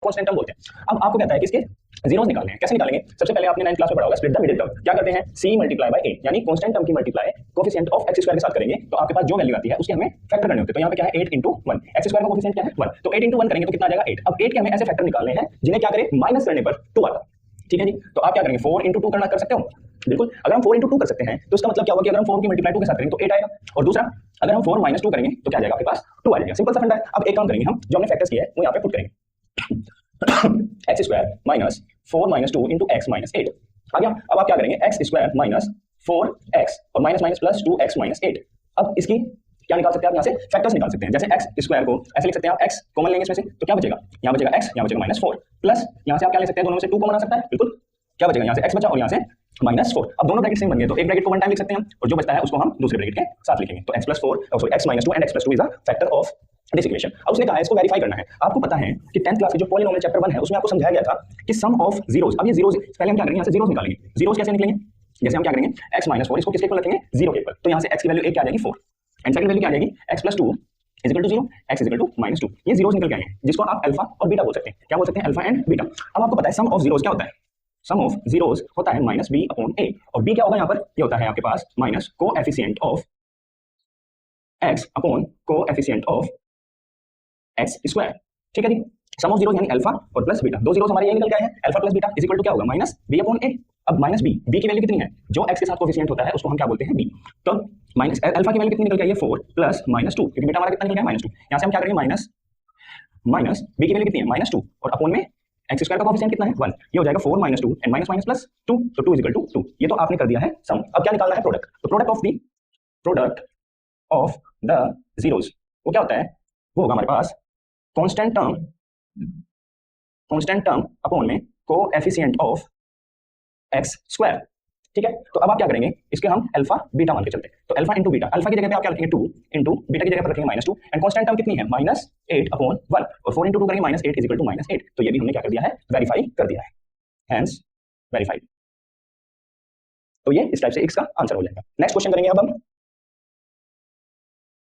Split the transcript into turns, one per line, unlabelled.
Constant term बोलते हैं। अब आपको कहता है कि इसके जीरोस निकालने हैं। कैसे निकालेंगे? सबसे पहले आपने 9th क्लास में पढ़ा होगा स्प्लिट द मिडिल टर्म। क्या करते हैं? c मल्टीप्लाई बाय a, यानी कांस्टेंट टर्म की multiply coefficient of x square के साथ करेंगे तो आपके पास जो वैल्यू आती है उसके हमें फैक्टर करने होते हैं। तो यहाँ पे क्या है 8 into 1, x स्क्वायर का कोएफिशिएंट क्या है 1, तो 8 into 1 करेंगे तो कितना आ जाएगा 8। अब 8 के हमें ऐसे फैक्टर निकालने हैं जिन्हें क्या करें माइनस करने पर 2 आता है। ठीक है जी, तो आप क्या करेंगे 4 into 2 करना कर सकते हो, बिल्कुल। अगर हम 4 into 2 कर सकते हैं तो इसका मतलब क्या होगा कि अगर हम 4 की मल्टीप्लाई 2 के साथ करेंगे तो 8 आएगा, और दूसरा अगर हम 4 minus 2 करेंगे तो क्या आ जाएगा आपके पास 2 आ जाएगा। सिंपल सा फंडा है। अब एक काम करेंगे हम, जो हमने फैक्टर्स किया है वो यहाँ पे पुट करेंगे x square minus 4 minus 2 into x minus 8 आ गया। अब आप क्या करेंगे x स्क्वायर माइनस 4x और minus minus plus 2x minus 8। अब इसकी क्या निकाल सकते हैं आप? यहाँ से फैक्टर्स निकाल सकते हैं। जैसे x स्क्वायर को ऐसे लिख सकते हैं आप, x कॉमन लेंगे इसमें से तो क्या बचेगा, यहाँ बचेगा x, यहाँ बचेगा -4 प्लस यहाँ से आप क्या ले सकते हैं, दोनों में से 2 कॉमन आ सकता है, बिल्कुल। क्या बचेगा, यहाँ से x बचा और यहाँ से -4। अब दोनों ब्रैकेट सेम बन गए तो एक ब्रैकेट को वन टाइम लिख सकते हैं और जो बचता है उसको हम दूसरे ब्रैकेट के साथ लिखेंगे। तो x -2 and x + 2 is a factor of this equation. अब उसने कहा है इसको वेरीफाई करना है। आपको पता है कि 10th क्लास के जो पॉलिनोमियल चैप्टर 1 है उसमें आपको समझाया गया था कि सम ऑफ जीरोस। अब ये जीरोस पहले हम क्या करेंगे, यहाँ से जीरोस निकालेंगे। जीरोस कैसे निकलेंगे? जैसे हम क्या करेंगे x -4 इसको किसके इक्वल रखेंगे, 0 के इक्वल। तो यहाँ से x की वैल्यू 1 क्या आ जाएगी 4 एंड सेकंड वैल्यू क्या आ जाएगी x + 2 is equal to 0, x is equal to -2। ये जीरोस निकल के आएंगे जिसको आप अल्फा और बीटा बोल सकते हैं। क्या बोल सकते हैं? Alpha and beta. अब आपको पता है सम ऑफ जीरोस क्या होता है? सम ऑफ जीरोस होता है -b/a और b क्या होगा यहाँ पर? ये होता है आपके पास माइनस कोएफिशिएंट ऑफ x/कोएफिशिएंट ऑफ x स्क्वायर। ठीक है जी। सम ऑफ जीरोस यानी अल्फा और प्लस बीटा, दो जीरोस हमारे ये निकल के आए हैं, alpha plus beta is equal to क्या होगा -b/a। अब -b की वैल्यू कितनी है? जो x के साथ कोएफिशिएंट होता है उसको हम क्या बोलते हैं b। तो माइनस अल्फा की वैल्यू कितनी निकल के आई है 4 प्लस -2, क्योंकि बीटा हमारा कितना निकल गया -2। यहाँ से हम क्या करेंगे माइनस b की वैल्यू कितनी है -2 और अपॉन में x स्क्वायर का कोएफिशिएंट कितना है 1, ये हो जाएगा 4 -2 एंड माइनस माइनस प्लस 2, तो 2 इज इक्वल टू 2। ये तो आपने कर दिया है सम। अब क्या निकालना है? प्रोडक्ट। तो प्रोडक्ट ऑफ द जीरोस वो क्या होता है? वो होगा हमारे पास कांस्टेंट टर्म अपॉन में कोएफिशिएंट ऑफ x स्क्वायर। ठीक है, तो अब आप क्या करेंगे, इसके हम अल्फा बीटा मान के चलते हैं। तो अल्फा इंटू बीटा, अल्फा की जगह पे आप क्या रखेंगे 2 इंटू बीटा की जगह पर रखेंगे -2 एंड कांस्टेंट टर्म कितनी है -8/1 और 4 इंटू 2 करेंगे -8 इज इक्वल टू -8। तो ये भी हमने क्या कर दिया है, वेरीफाई कर दिया है, हेंस वेरीफाइड। तो ये इस टाइप से इसका आंसर हो जाएगा। नेक्स्ट क्वेश्चन करेंगे अब हम।